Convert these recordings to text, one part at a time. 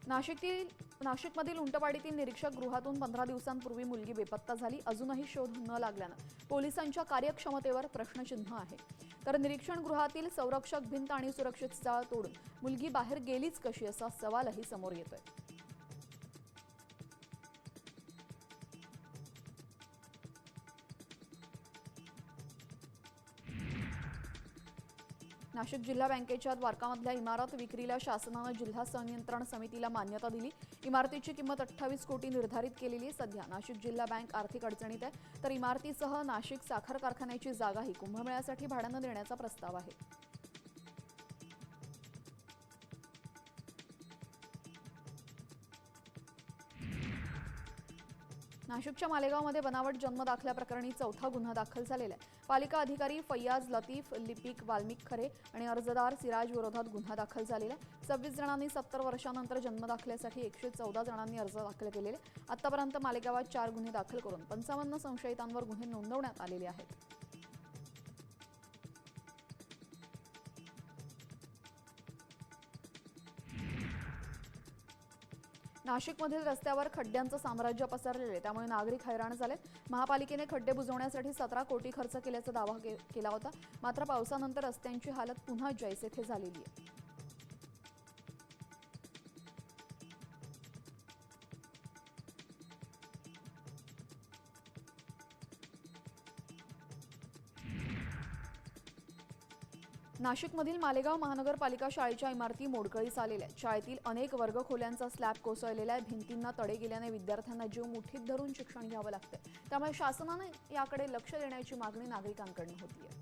नाशिकमधील उंटवाडीतील निरीक्षक गृहातून 15 दिवसांपूर्वी मुलगी बेपत्ता झाली. अजूनही शोध न लागल्यानं पोलिसांच्या कार्यक्षमतेवर प्रश्नचिन्ह आहे. तर निरीक्षण गृहातील संरक्षक भिंत आणि सुरक्षित जाळ तोडून मुलगी बाहेर गेलीच कशी असा सवालही समोर येतोय. नाशिक जिल्हा बँकेच्या द्वारकामधल्या इमारत विक्रीला शासनानं जिल्हा संनियंत्रण समितीला मान्यता दिली. इमारतीची किंमत 28 कोटी निर्धारित केलेली आहे. सध्या नाशिक जिल्हा बँक आर्थिक अडचणीत आहे. तर इमारतीसह नाशिक साखर कारखान्याची जागाही कुंभमेळ्यासाठी भाड्यानं देण्याचा प्रस्ताव आहे. नाशिकच्या मालेगावमध्ये बनावट जन्म दाखल्याप्रकरणी चौथा गुन्हा दाखल झालेला आहे. पालिका अधिकारी फैयाज लतीफ, लिपिक वाल्मिक खरे आणि अर्जदार सिराज विरोधात गुन्हा दाखल झालेला आहे. 26 जणांनी 70 वर्षांनंतर जन्म दाखल्यासाठी 114 जणांनी अर्ज दाखल केलेले. आतापर्यंत मालेगावात 4 गुन्हे दाखल करून 55 संशयितांवर गुन्हे नोंदवण्यात आलेले आहेत. नाशिकमधील रस्त्यावर खड्ड्यांचं साम्राज्य पसरलेलं आहे. त्यामुळे नागरिक हैराण झालेत. महापालिकेने खड्डे बुजवण्यासाठी 17 कोटी खर्च केल्याचा दावा केला होता. मात्र पावसानंतर रस्त्यांची हालत पुन्हा जैसे थे झालेली आहे. नाशिकमधील मालेगाव महानगरपालिका शाळेच्या इमारती मोडकळीस आलेल्या आहेत. शाळेतील अनेक वर्गखोल्यांचा स्लॅब कोसळलेला आहे. भिंतींना तडे गेल्याने विद्यार्थ्यांना जीव मुठीत धरून शिक्षण घ्यावं लागतं. त्यामुळे शासनाने याकडे लक्ष देण्याची मागणी नागरिकांकडून होती आहे.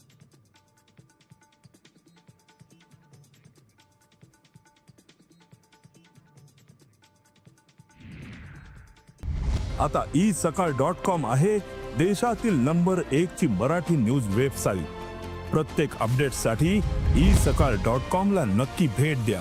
आता isakal.com आहे देशातील नंबर 1 ची मराठी न्यूज वेबसाईट. प्रत्येक अपडेटसाठी isakal.com ला नक्की भेट द्या.